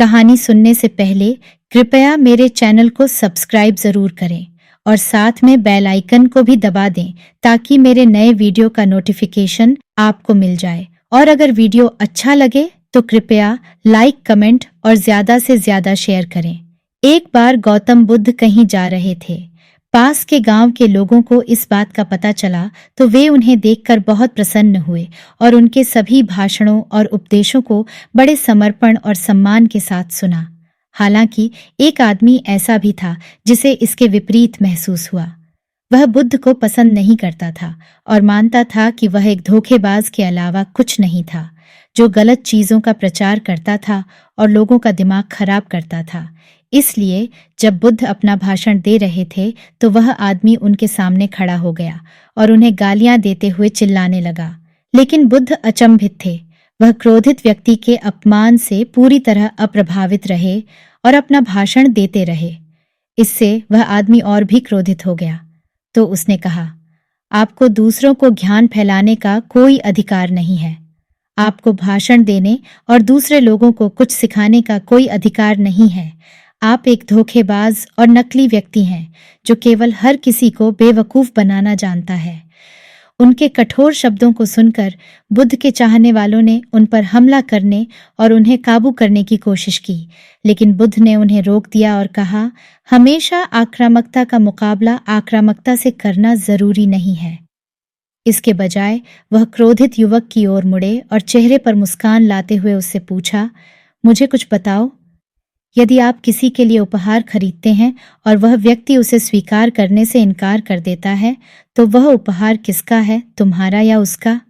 कहानी सुनने से पहले कृपया मेरे चैनल को सब्सक्राइब ज़रूर करें और साथ में बेल आइकन को भी दबा दें ताकि मेरे नए वीडियो का नोटिफिकेशन आपको मिल जाए। और अगर वीडियो अच्छा लगे तो कृपया लाइक, कमेंट और ज़्यादा से ज़्यादा शेयर करें। एक बार गौतम बुद्ध कहीं जा रहे थे। पास के गांव के लोगों को इस बात का पता चला तो वे उन्हें देखकर बहुत प्रसन्न हुए और उनके सभी भाषणों और उपदेशों को बड़े समर्पण और सम्मान के साथ सुना। हालांकि एक आदमी ऐसा भी था जिसे इसके विपरीत महसूस हुआ। वह बुद्ध को पसंद नहीं करता था और मानता था कि वह एक धोखेबाज के अलावा कुछ नहीं था, जो गलत चीजों का प्रचार करता था और लोगों का दिमाग खराब करता था। इसलिए जब बुद्ध अपना भाषण दे रहे थे तो वह आदमी उनके सामने खड़ा हो गया और उन्हें गालियां देते हुए चिल्लाने लगा। लेकिन बुद्ध अचंभित थे। वह क्रोधित व्यक्ति के अपमान से पूरी तरह अप्रभावित रहे और अपना भाषण देते रहे। इससे वह आदमी और भी क्रोधित हो गया। तो उसने कहा, आपको दूसरों को ज्ञान फैलाने का कोई अधिकार नहीं है। आपको भाषण देने और दूसरे लोगों को कुछ सिखाने का कोई अधिकार नहीं है। आप एक धोखेबाज और नकली व्यक्ति हैं जो केवल हर किसी को बेवकूफ बनाना जानता है। उनके कठोर शब्दों को सुनकर बुद्ध के चाहने वालों ने उन पर हमला करने और उन्हें काबू करने की कोशिश की, लेकिन बुद्ध ने उन्हें रोक दिया और कहा, हमेशा आक्रामकता का मुकाबला आक्रामकता से करना जरूरी नहीं है। इसके बजाय वह क्रोधित युवक की ओर मुड़े और चेहरे पर मुस्कान लाते हुए उससे पूछा, मुझे कुछ बताओ। यदि आप किसी के लिए उपहार खरीदते हैं और वह व्यक्ति उसे स्वीकार करने से इनकार कर देता है, तो वह उपहार किसका है, तुम्हारा या उसका?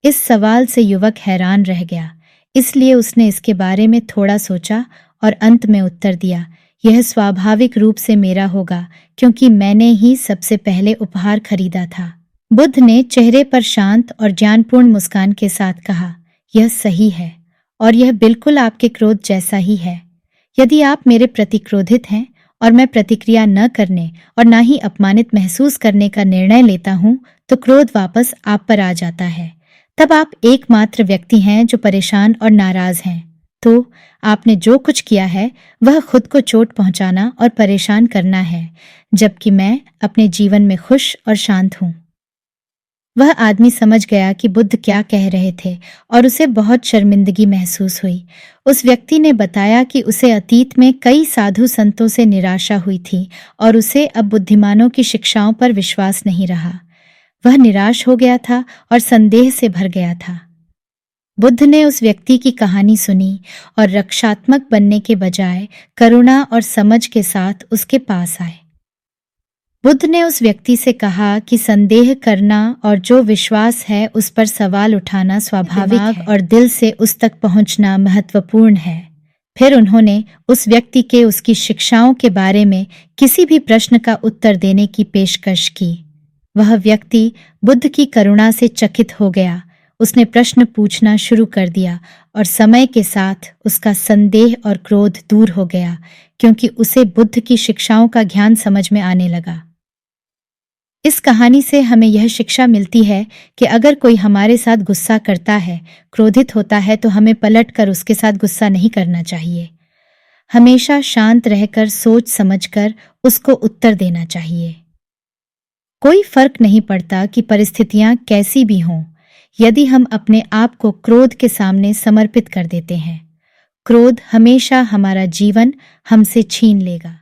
इस सवाल से युवक हैरान रह गया। इसलिए उसने इसके बारे में थोड़ा सोचा और अंत में उत्तर दिया, यह स्वाभाविक रूप से मेरा होगा क्योंकि मैंने ही सबसे पहले उपहार खरीदा था। बुद्ध ने चेहरे पर शांत और ज्ञानपूर्ण मुस्कान के साथ कहा, यह सही है और यह बिल्कुल आपके क्रोध जैसा ही है। यदि आप मेरे प्रति क्रोधित हैं और मैं प्रतिक्रिया न करने और न ही अपमानित महसूस करने का निर्णय लेता हूं, तो क्रोध वापस आप पर आ जाता है। तब आप एकमात्र व्यक्ति हैं जो परेशान और नाराज हैं। तो आपने जो कुछ किया है वह खुद को चोट पहुंचाना और परेशान करना है, जबकि मैं अपने जीवन में खुश और शांत हूं। वह आदमी समझ गया कि बुद्ध क्या कह रहे थे और उसे बहुत शर्मिंदगी महसूस हुई। उस व्यक्ति ने बताया कि उसे अतीत में कई साधु संतों से निराशा हुई थी और उसे अब बुद्धिमानों की शिक्षाओं पर विश्वास नहीं रहा। वह निराश हो गया था और संदेह से भर गया था। बुद्ध ने उस व्यक्ति की कहानी सुनी और रक्षात्मक बनने के बजाय करुणा और समझ के साथ उसके पास आए। बुद्ध ने उस व्यक्ति से कहा कि संदेह करना और जो विश्वास है उस पर सवाल उठाना स्वाभाविक है और दिल से उस तक पहुंचना महत्वपूर्ण है। फिर उन्होंने उस व्यक्ति के उसकी शिक्षाओं के बारे में किसी भी प्रश्न का उत्तर देने की पेशकश की। वह व्यक्ति बुद्ध की करुणा से चकित हो गया। उसने प्रश्न पूछना शुरू कर दिया और समय के साथ उसका संदेह और क्रोध दूर हो गया क्योंकि उसे बुद्ध की शिक्षाओं का ज्ञान समझ में आने लगा। इस कहानी से हमें यह शिक्षा मिलती है कि अगर कोई हमारे साथ गुस्सा करता है, क्रोधित होता है, तो हमें पलटकर उसके साथ गुस्सा नहीं करना चाहिए। हमेशा शांत रहकर सोच समझकर उसको उत्तर देना चाहिए। कोई फर्क नहीं पड़ता कि परिस्थितियां कैसी भी हों, यदि हम अपने आप को क्रोध के सामने समर्पित कर देते हैं। क्रोध हमेशा हमारा जीवन हमसे छीन लेगा।